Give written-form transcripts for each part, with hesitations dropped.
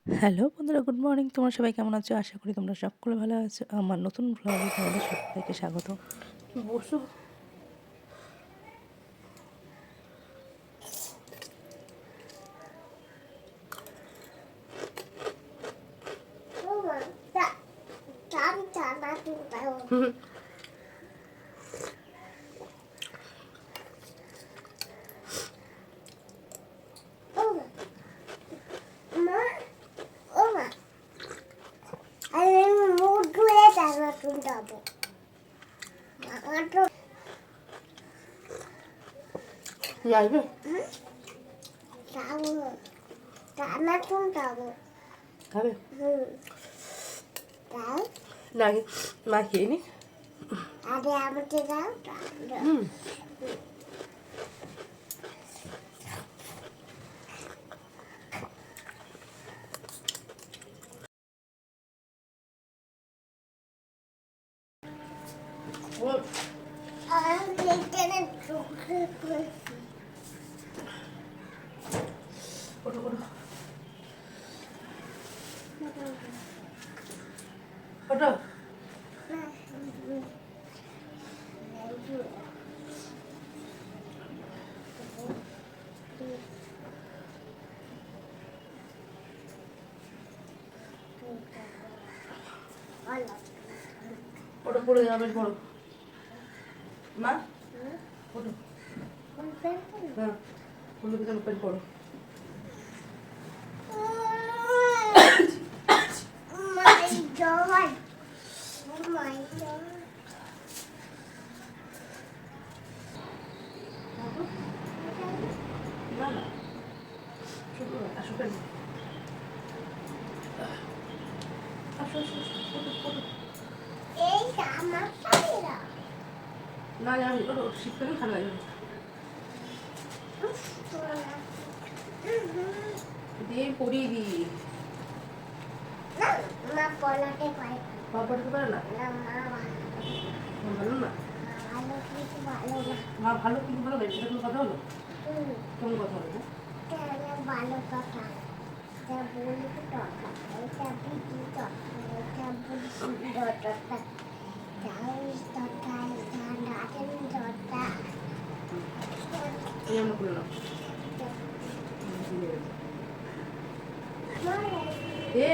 Hello বন্ধুরা, good morning. তোমরা সবাই কেমন আছো? আশা করি তোমরা সকলে ভালো আছো। আমার নতুন ব্লগে তোমাদের সবাইকে স্বাগত। বসো। যাইবে খাবে না? মা খেয়ে নি। ওঠো ওঠো ওঠো। ওটা পড়ে যাবে, বড় মা। ওঠো। হ্যাঁ, পড়লে তো পেট পড়ো। না না, শুধু আসো কেন? আসো আসো, ওঠো ওঠো। না যাবি, ওঠো। শীতকালে ঠান্ডা লাগবে। দিয়ে পড়িয়ে দিই। পড়াতে পারে না? ভালো না? মা ভালো, কিন্তু ভালো লাগে। এটা কোনো কথা হলো? কেমন কথা হলো? ভালো কথা। এই আমরা করে নাও। এ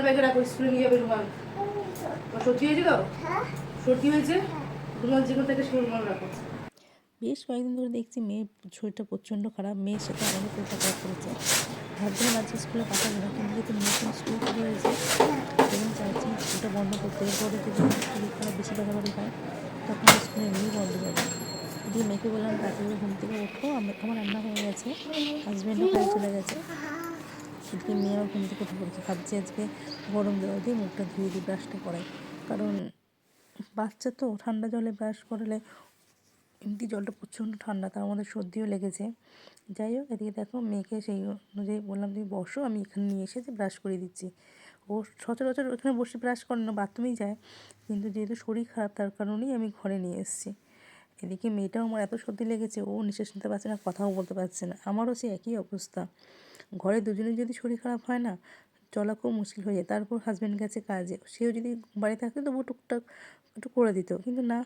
ব্যাগে রাখো, স্কুলে নিয়ে যাবে রুমাল। সত্যি হয়েছে তো? সত্যি হয়েছে। রুমাল যেগুলো থেকে সেগুলো মনে রাখো। বেশ কয়েকদিন ধরে দেখছি মেয়ের শরীরটা প্রচণ্ড খারাপ। মেয়ের সাথে আমারও শরীরটা খারাপ করেছে। ভাবছিলাম আজকে স্কুলে পাঠাবো না, কিন্তু যেহেতু নতুন স্কুল শুরু হয়েছে এবং চাইছি স্কুলটা বন্ধ করতে। এরপরে যদি শরীর খারাপ বেশি বাড়াবাড়ি হয় তখন স্কুল এমনিই বন্ধ যাবে। দিয়ে মেয়েকে বললাম তাড়াতাড়ি ঘুম থেকে ওঠো, আমার রান্না হয়ে গেছে, হাজব্যান্ডও কাজে চলে গেছে। এদিকে মেয়ে আমার ঘুম থেকে উঠে পড়েছে। ভাবছি আজকে গরম জল দিয়ে মুখটা ধুয়ে দিই, ব্রাশটা করাই। কারণ বাচ্চা তো ঠান্ডা জলে ব্রাশ করালে এমনি জলটা প্রচণ্ড ঠান্ডা, তার মধ্যে সর্দিও লেগেছে। যাই হোক, এদিকে দেখো মেয়েকে সেই অনুযায়ী বললাম তুমি বসো, আমি এখানে নিয়ে এসে ব্রাশ করে দিচ্ছি। ও সচরাচর ওখানে বসে ব্রাশ করে না, বাথরুমেই যায়, কিন্তু যেহেতু শরীর খারাপ তার কারণেই আমি ঘরে নিয়ে এসেছি। এদিকে মেয়েটাও আমার এত সর্দি লেগেছে, ও নিঃশ্বাস নিতে পারছে না, কথাও বলতে পারছে না। আমারও সে একই অবস্থা। ঘরে দুজনের যদি শরীর খারাপ হয় না, চলা খুব মুশকিল হয়ে যায়। তারপর হাজব্যান্ড গেছে কাজে, সেও যদি বাড়ি থাকতো তবু টুকটাক একটু করে দিত, কিন্তু না।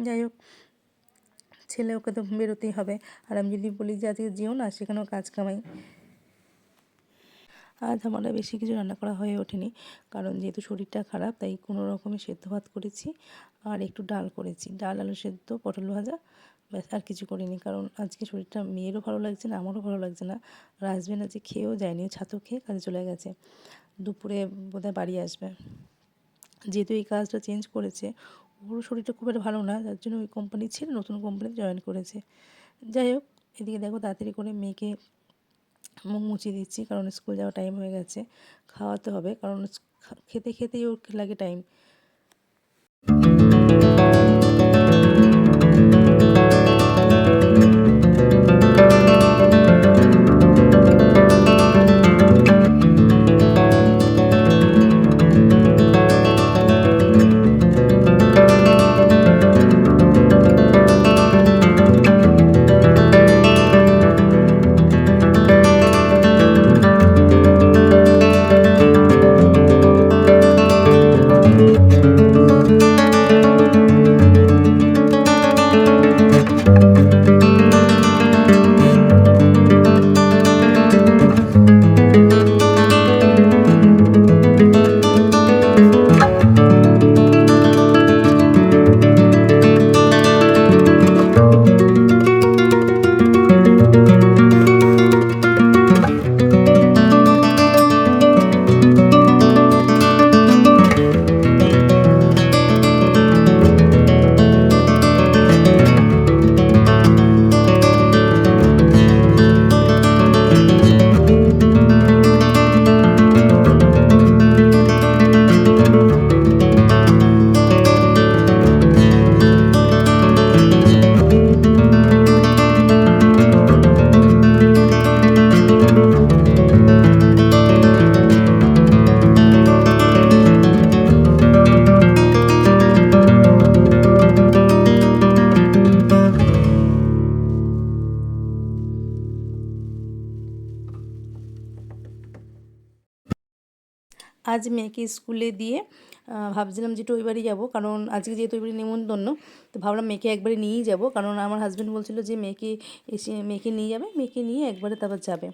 যাই হোক, ছেলে ওকে তো বেরোতেই হবে। আর আমি যদি বলি যে আজকে যেও না, সেখানেও কাজ কামাই। আজ আমার বেশি কিছু রান্না করা হয়ে ওঠেনি, কারণ যেহেতু শরীরটা খারাপ তাই কোনো রকমের সেদ্ধ ভাত করেছি আর একটু ডাল করেছি, ডাল আলু সেদ্ধ পটল ভাজা, ব্যাস। আর কিছু করিনি, কারণ আজকে শরীরটা মেয়েরও ভালো লাগছে না, আমারও ভালো লাগছে না। আর হাজব্যান্ড আজকে খেয়েও যায়নি, ছাতু খেয়ে কাজে চলে গেছে। দুপুরে বোধহয় বাড়ি আসবে। যেহেতু এই কাজটা চেঞ্জ করেছে, ও ওর শরীরটা খুব একটা ভালো না, যার জন্য ওই কোম্পানি ছেড়ে নতুন কোম্পানিতে জয়েন করেছে। যাই হোক, এদিকে দেখো তাড়াতাড়ি করে মেয়েকে মুখ মুছিয়ে দিচ্ছি, কারণ স্কুল যাওয়ার টাইম হয়ে গেছে, খাওয়াতে হবে, কারণ খেতে খেতেই ওর লাগে টাইম। আজ মেয়েকে স্কুলে দিয়ে ভাবছিলাম যে একটু ওই বাড়ি যাবো, কারণ আজকে যেহেতু ওই বাড়ি নেমন্তন্ন, তো ভাবলাম মেয়েকে একবারে নিয়েই যাবো, কারণ আমার হাজব্যান্ড বলছিল যে মেয়েকে নিয়ে যাবে, মেয়েকে নিয়ে একবারে তারপর যাবে।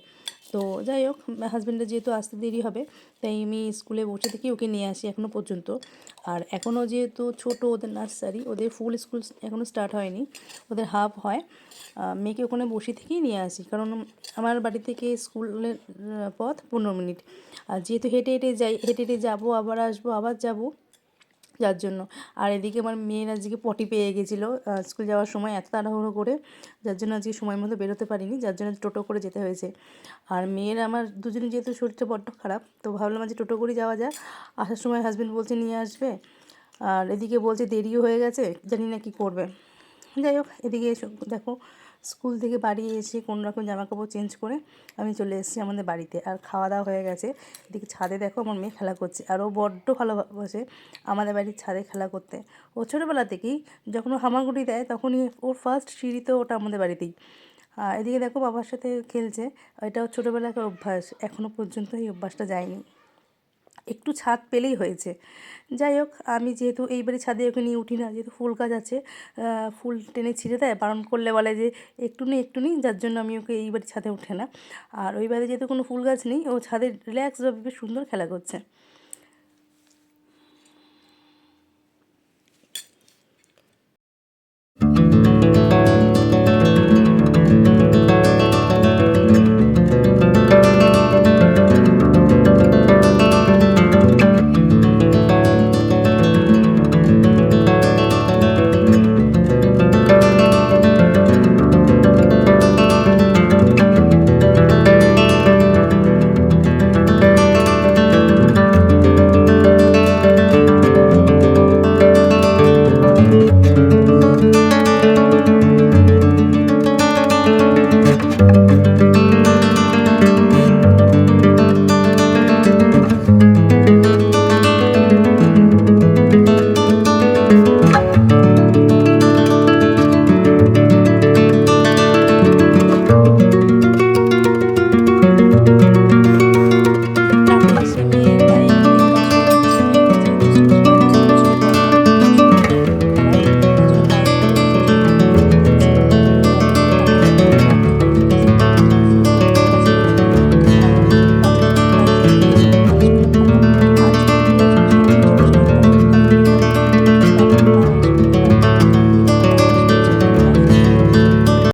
তো যাই হোক, হাজব্যান্ডের যেহেতু আসতে দেরি হবে, তাই আমি স্কুলে বসে থেকে ওকে নিয়ে আসি এখনও পর্যন্ত। আর এখনও যেহেতু ছোটো, ওদের নার্সারি, ওদের ফুল স্কুল এখনও স্টার্ট হয়নি, ওদের হাফ হয়। মেয়েকে ওখানে বসে থেকেই নিয়ে আসি, কারণ আমার বাড়ি থেকে স্কুলের পথ 15 মিনিট। আর যেহেতু হেঁটে হেঁটে যাই, হেঁটে হেঁটে যাবো, আবার আসবো, আবার যাবো, যার জন্য। আর এদিকে আমার মেয়ের আজকে পটি পেয়ে গেছিলো স্কুল যাওয়ার সময়, এত তাড়াহুড়ো করে, যার জন্য আজকে সময় মতো বেরোতে পারিনি, যার জন্য টোটো করে যেতে হয়েছে। আর মেয়ের আমার দুজনে যেহেতু শরীরটা বড্ড খারাপ, তো ভাবলাম যে টোটো করে যাওয়া যায়। আসার সময় হাজব্যান্ড বলছে নিয়ে আসবে, আর এদিকে বলছে দেরিও হয়ে গেছে, জানি না কী করবে। যাই হোক, এদিকে এসো দেখো, স্কুল থেকে বাড়ি এসে কোনো রকম জামাকাপড় চেঞ্জ করে আমি চলে এসেছি আমাদের বাড়িতে, আর খাওয়া দাওয়া হয়ে গেছে। এদিকে ছাদে দেখো আমার মেয়ে খেলা করছে, আর ও বড্ড ভালোবাসে আমাদের বাড়ির ছাদে খেলা করতে। ও ছোটোবেলা থেকেই যখন ও হামাগুড়ি দেয়, তখনই ওর ফার্স্ট সিঁড়িতে ওটা আমাদের বাড়িতেই। এদিকে দেখো বাবার সাথে খেলছে, এটা ওর ছোটোবেলাকার অভ্যাস, এখনও পর্যন্ত এই অভ্যাসটা যায়নি, একটু ছাদ পেলেই হয়েছে। যাই হোক, আমি যেহেতু এইবারে ছাদে ওকে নিয়ে উঠি না, যেহেতু ফুল গাছ আছে, ফুল টেনে ছিঁড়ে দেয়, বারণ করলে বলে যে একটু নেই, যার জন্য আমি ওকে এইবারে ছাদে উঠে না। আর ওই বাড়ি যেহেতু কোনো ফুল গাছ নেই, ও ছাদে রিল্যাক্সভাবে বেশ সুন্দর খেলা করছে।